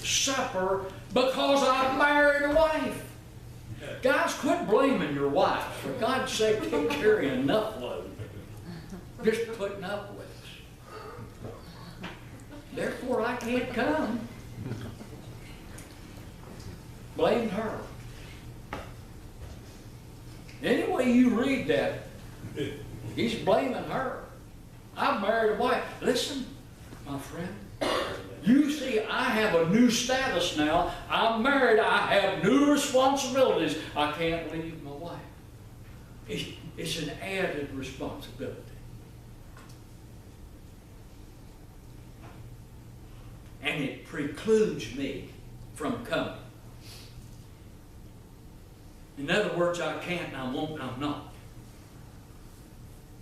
supper because I've married a wife. Guys, quit blaming your wife. For God's sake, take carry enough load. Just putting up with us. Therefore, I can't come. Blamed her. Any way you read that, he's blaming her. I've married a wife. Listen, my friend. You see, I have a new status now. I'm married. I have new responsibilities. I can't leave my wife. It's an added responsibility. And it precludes me from coming. In other words, I can't and I won't and I'm not.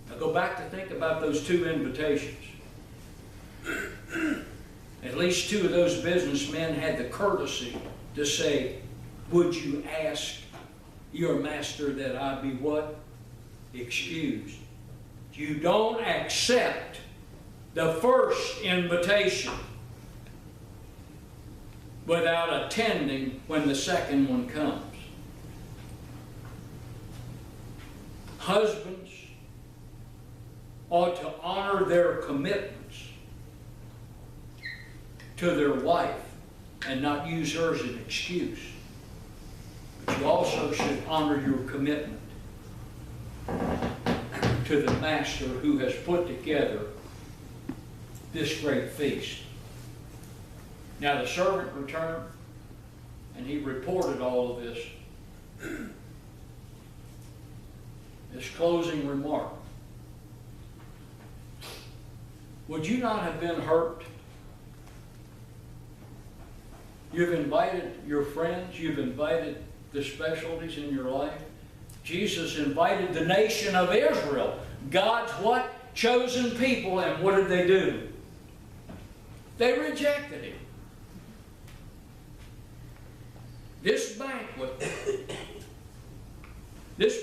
Now go back to think about those two invitations. At least two of those businessmen had the courtesy to say, would you ask your master that I be what? Excused. You don't accept the first invitation without attending when the second one comes. Husbands ought to honor their commitments to their wife and not use her as an excuse. But you also should honor your commitment to the master who has put together this great feast. Now the servant returned and he reported all of this. This closing remark. Would you not have been hurt? You've invited your friends, you've invited the specialties in your life. Jesus invited the nation of Israel, God's what? Chosen people, and what did they do? They rejected him. This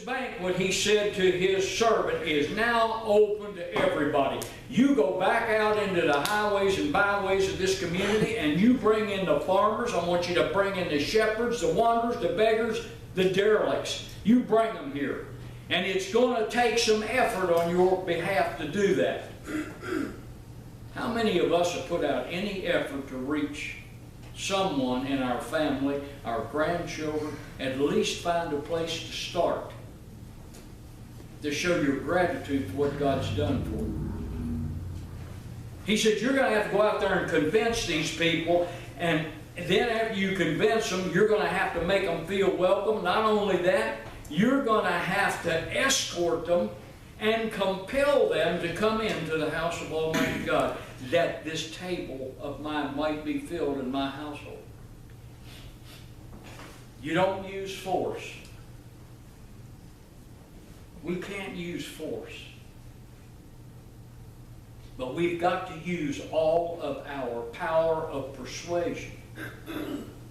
banquet, he said to his servant, is now open to everybody. You go back out into the highways and byways of this community and you bring in the farmers. I want you to bring in the shepherds, the wanderers, the beggars, the derelicts. You bring them here. And it's going to take some effort on your behalf to do that. How many of us have put out any effort to reach someone in our family, our grandchildren, at least find a place to start to show your gratitude for what God's done for you? He said, you're going to have to go out there and convince these people, and then after you convince them, you're going to have to make them feel welcome. Not only that, you're going to have to escort them and compel them to come into the house of Almighty God, that this table of mine might be filled in my household. You don't use force. We can't use force. But we've got to use all of our power of persuasion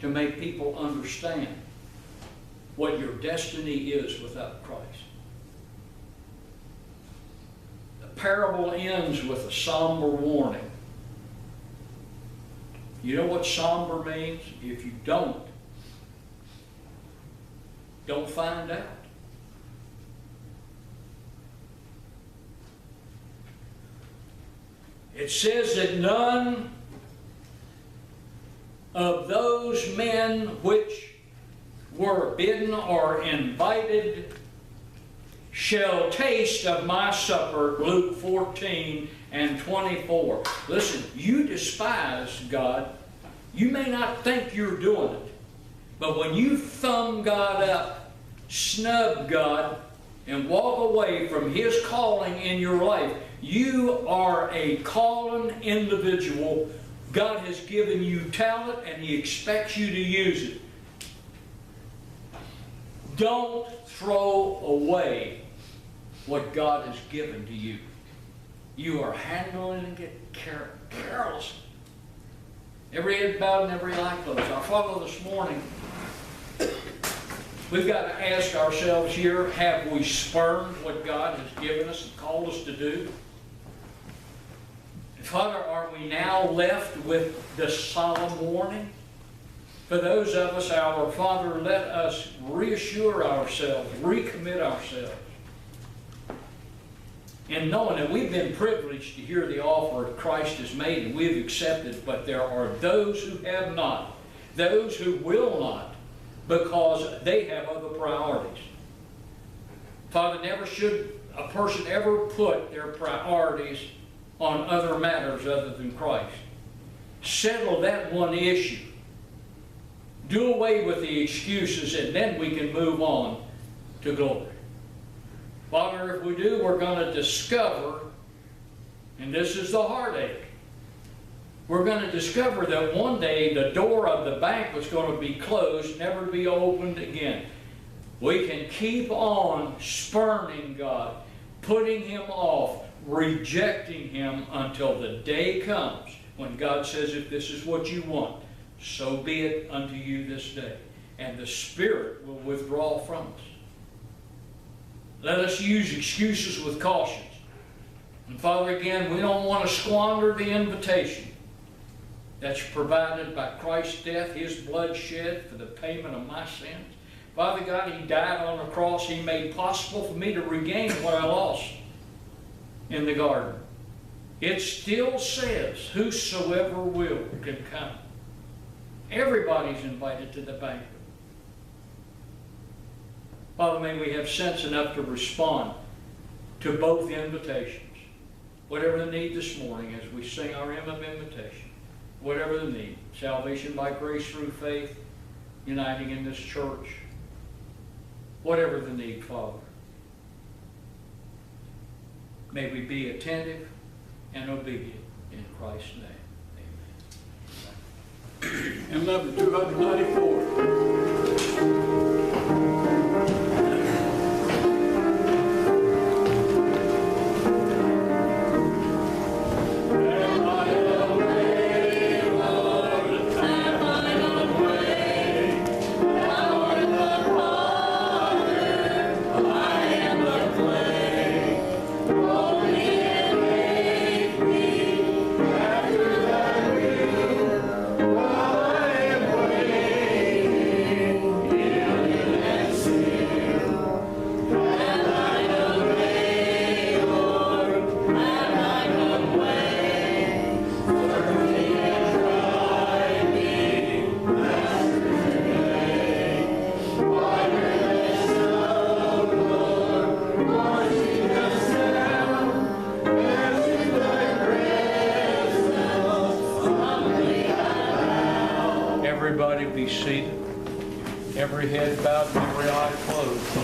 to make people understand what your destiny is without Christ. The parable ends with a somber warning. You know what somber means? If you don't find out. It says that none of those men which were bidden or invited shall taste of my supper, Luke 14 and 24. Listen, you despise God. You may not think you're doing it, but when you thumb God up, snub God, and walk away from His calling in your life, you are a calling individual. God has given you talent and He expects you to use it. Don't throw away what God has given to you. You are handling it carelessly. Every head bowed and every eye closed. Our Father, this morning, we've got to ask ourselves here, have we spurned what God has given us and called us to do? And Father, are we now left with this solemn warning? For those of us, our Father, let us reassure ourselves, recommit ourselves. And knowing that we've been privileged to hear the offer that Christ has made and we've accepted, but there are those who have not, those who will not, because they have other priorities. Father, never should a person ever put their priorities on other matters other than Christ. Settle that one issue. Do away with the excuses, and then we can move on to glory. Father, if we do, we're going to discover, and this is the heartache, we're going to discover that one day the door of the bank was going to be closed, never to be opened again. We can keep on spurning God, putting Him off, rejecting Him until the day comes when God says, if this is what you want, so be it unto you this day. And the Spirit will withdraw from us. Let us use excuses with caution. And Father, again, we don't want to squander the invitation that's provided by Christ's death, His blood shed for the payment of my sins. Father God, He died on the cross. He made possible for me to regain what I lost in the garden. It still says, whosoever will can come. Everybody's invited to the banquet. Father, may we have sense enough to respond to both invitations. Whatever the need this morning as we sing our hymn of invitation, whatever the need, salvation by grace through faith, uniting in this church, whatever the need, Father, may we be attentive and obedient in Christ's name. Amen. Hymn number 294. Everybody be seated. Every head bowed and every eye closed.